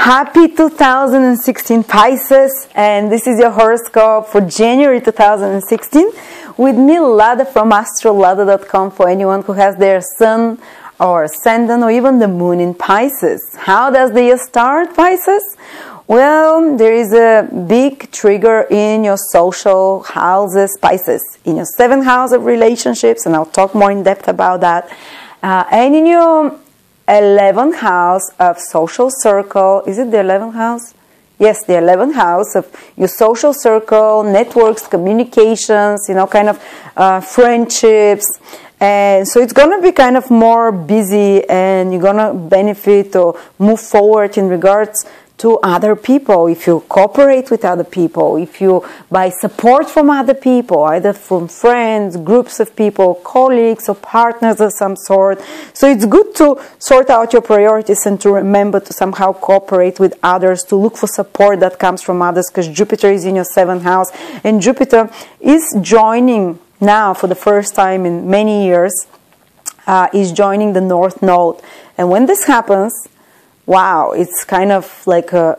Happy 2016 Pisces, and this is your horoscope for January 2016 with me, Lada from astrolada.com, for anyone who has their sun or ascendant or even the moon in Pisces. How does the year start, Pisces? Well, there is a big trigger in your social houses, Pisces, in your 7th house of relationships, and I'll talk more in depth about that, and in your 11th house of social circle. Is it the 11th house? Yes, the 11th house of your social circle, networks, communications, kind of friendships. And so it's going to be kind of more busy, and you're going to benefit or move forward in regards to other people, if you cooperate with other people, if you buy support from other people, either from friends, groups of people, colleagues, or partners of some sort. So it's good to sort out your priorities and to remember to somehow cooperate with others, to look for support that comes from others, because Jupiter is in your 7th house, and Jupiter is joining now for the first time in many years, is joining the North Node. And when this happens, wow, it's kind of like a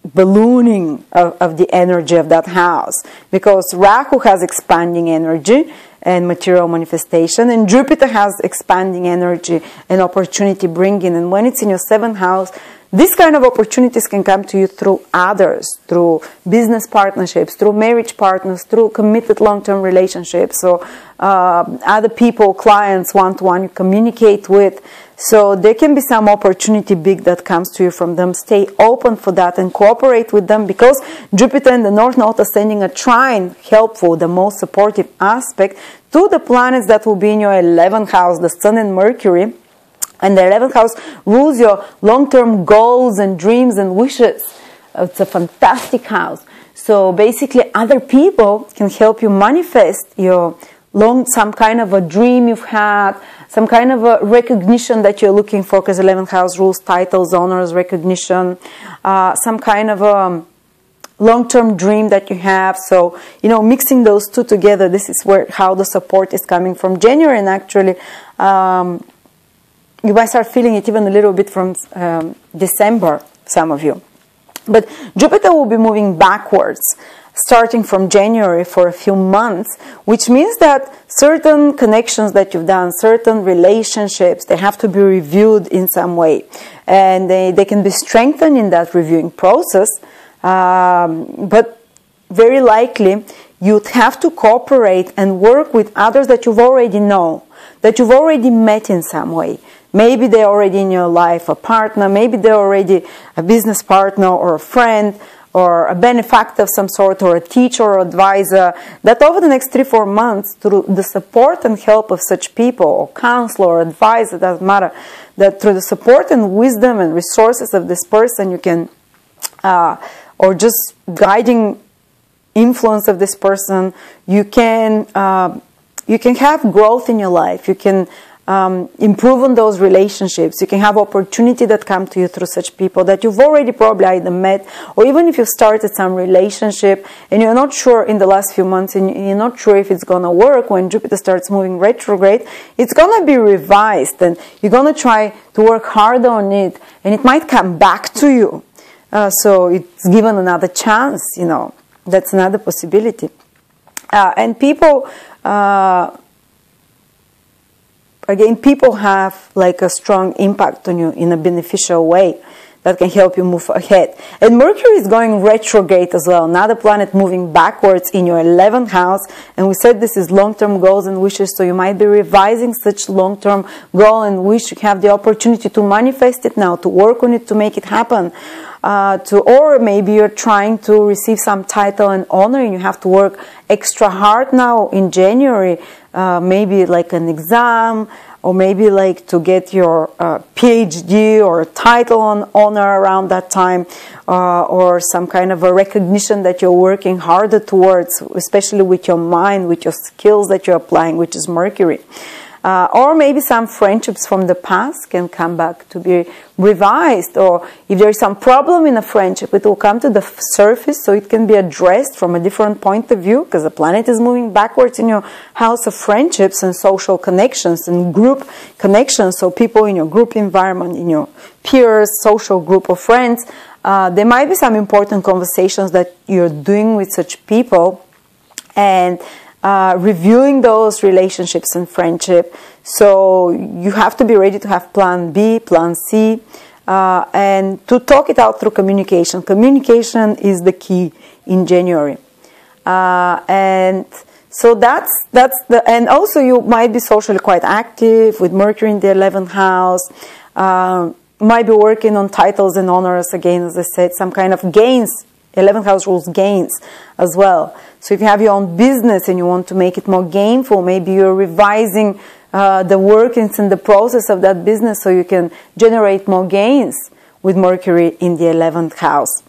ballooning of the energy of that house, because Rahu has expanding energy and material manifestation, and Jupiter has expanding energy and opportunity bringing. And when it's in your 7th house, these kind of opportunities can come to you through others, through business partnerships, through marriage partners, through committed long-term relationships, so other people, clients, one-to-one you communicate with. So there can be some opportunity big that comes to you from them. Stay open for that and cooperate with them, because Jupiter and the North Node are sending a trine, helpful, the most supportive aspect, to the planets that will be in your 11th house, the Sun and Mercury. And the 11th house rules your long-term goals and dreams and wishes. It's a fantastic house. So basically other people can help you manifest your some kind of a dream you've had, some kind of a recognition that you're looking for, because 11th house rules titles, honors, recognition, some kind of a long-term dream that you have. So, mixing those two together, this is how the support is coming from January. And actually, you might start feeling it even a little bit from December, some of you. But Jupiter will be moving backwards, starting from January for a few months, which means that certain connections that you've done, certain relationships, they have to be reviewed in some way. And they can be strengthened in that reviewing process, but very likely you'd have to cooperate and work with others that you've already known, that you've already met in some way. Maybe they're already in your life, a partner, maybe they're already a business partner or a friend, or a benefactor of some sort, or a teacher or advisor, that over the next 3-4 months, through the support and help of such people, or counselor or advisor, doesn't matter, that through the support and wisdom and resources of this person, you can, or just guiding influence of this person, you can have growth in your life. You can improve on those relationships. You can have opportunity that come to you through such people that you've already probably either met, or even if you've started some relationship and you're not sure in the last few months, and you're not sure if it's going to work. When Jupiter starts moving retrograde, it's going to be revised, and you're going to try to work harder on it, and it might come back to you. So it's given another chance, that's another possibility. And people, again, people have like a strong impact on you in a beneficial way that can help you move ahead. And Mercury is going retrograde as well, another planet moving backwards in your 11th house. And we said this is long-term goals and wishes, so you might be revising such long-term goal and wish. You have the opportunity to manifest it now, to work on it, to make it happen. Or maybe you're trying to receive some title and honor, and you have to work extra hard now in January, maybe like an exam, or maybe like to get your PhD or a title on honor around that time, or some kind of a recognition that you're working harder towards, especially with your mind, with your skills that you're applying, which is Mercury. Or maybe some friendships from the past can come back to be revised, or if there is some problem in a friendship, it will come to the surface, so it can be addressed from a different point of view, because the planet is moving backwards in your house of friendships and social connections and group connections. So people in your group environment, in your peers, social group of friends, there might be some important conversations that you're doing with such people, and reviewing those relationships and friendship. So you have to be ready to have plan B, plan C, and to talk it out through communication. Communication is the key in January. And so that's the, and also you might be socially quite active with Mercury in the 11th house. Might be working on titles and honors again, as I said, some kind of gains. 11th house rules gains as well. So if you have your own business and you want to make it more gainful, maybe you're revising the workings and the process of that business so you can generate more gains with Mercury in the 11th house,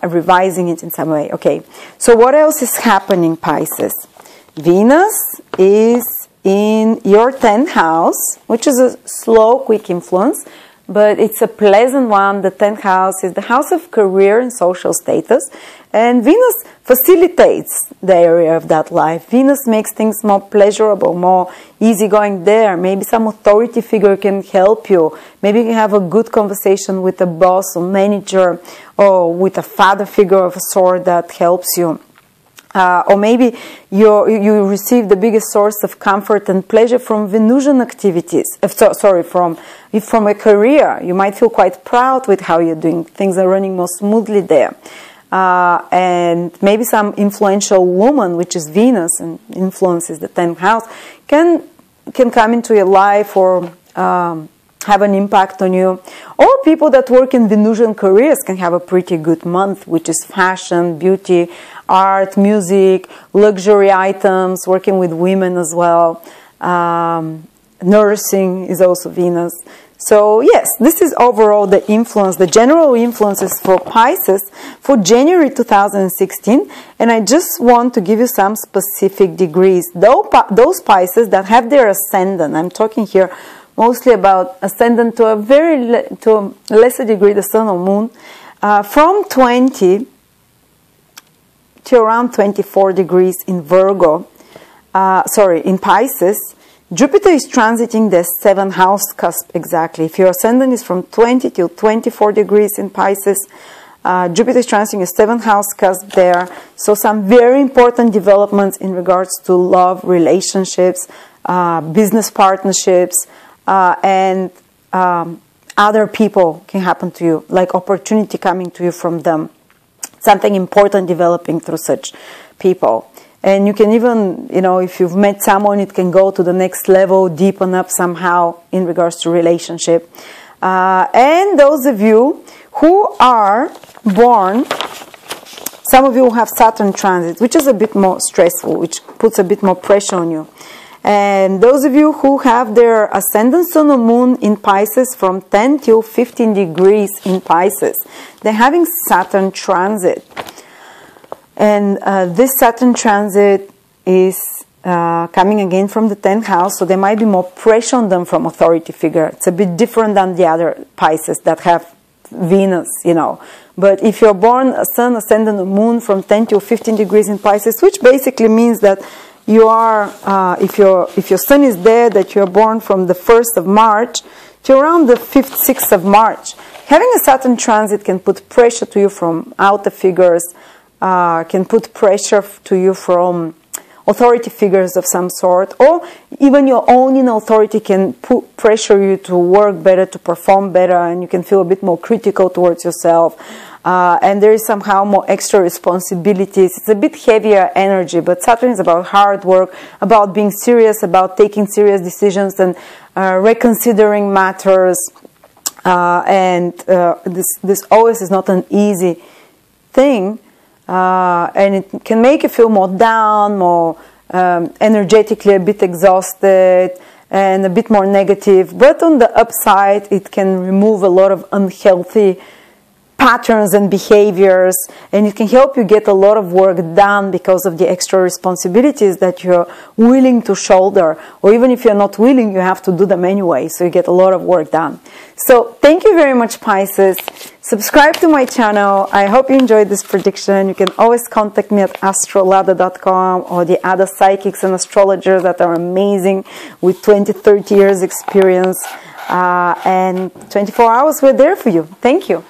revising it in some way. Okay, so what else is happening, Pisces? Venus is in your 10th house, which is a slow, quick influence, but it's a pleasant one. The 10th house is the house of career and social status, and Venus facilitates the area of that life. Venus makes things more pleasurable, more easygoing there. Maybe some authority figure can help you. Maybe you can have a good conversation with a boss or manager, or with a father figure of a sort that helps you. Or maybe you receive the biggest source of comfort and pleasure from Venusian activities. From a career. You might feel quite proud with how you're doing. Things are running more smoothly there. And maybe some influential woman, which is Venus, and influences the 10th house, can come into your life or have an impact on you. Or people that work in Venusian careers can have a pretty good month, which is fashion, beauty, art, music, luxury items, working with women as well. Nursing is also Venus. So yes, this is overall the influence, the general influences for Pisces for January 2016. And I just want to give you some specific degrees. Those Pisces that have their ascendant, I'm talking here mostly about ascendant to a lesser degree, the sun or moon, from 20 to around 24 degrees in Virgo, in Pisces. Jupiter is transiting the 7th house cusp exactly. If your ascendant is from 20 to 24 degrees in Pisces, Jupiter is transiting the 7th house cusp there. So some very important developments in regards to love, relationships, business partnerships, and other people can happen to you, like opportunity coming to you from them. Something important developing through such people. And you can even, if you've met someone, it can go to the next level, deepen up somehow in regards to relationship. And those of you who are born, some of you have Saturn transit, which is a bit more stressful, which puts a bit more pressure on you. And those of you who have their ascendant sun or moon in Pisces from 10 to 15 degrees in Pisces, they're having Saturn transit. And this Saturn transit is coming again from the 10th house, so there might be more pressure on them from authority figure. It's a bit different than the other Pisces that have Venus, But if you're born a sun, ascendant, or moon from 10 to 15 degrees in Pisces, which basically means that you are, if your sun is there, that you're born from the 1st of March to around the 5th, 6th of March. Having a Saturn transit can put pressure to you from outer figures, can put pressure to you from authority figures of some sort, or even your own inner authority can put pressure you to work better, to perform better, and you can feel a bit more critical towards yourself. And there is somehow more extra responsibilities. It's a bit heavier energy, but Saturn is about hard work, about being serious, about taking serious decisions and reconsidering matters. This always is not an easy thing. And it can make you feel more down, more energetically a bit exhausted, and a bit more negative. But on the upside, it can remove a lot of unhealthy patterns and behaviors, and it can help you get a lot of work done because of the extra responsibilities that you're willing to shoulder, or even if you're not willing, you have to do them anyway, so you get a lot of work done. So thank you very much, Pisces. Subscribe to my channel. I hope you enjoyed this prediction. You can always contact me at astrolada.com, or the other psychics and astrologers that are amazing with 20-30 years experience, and 24 hours we're there for you. Thank you.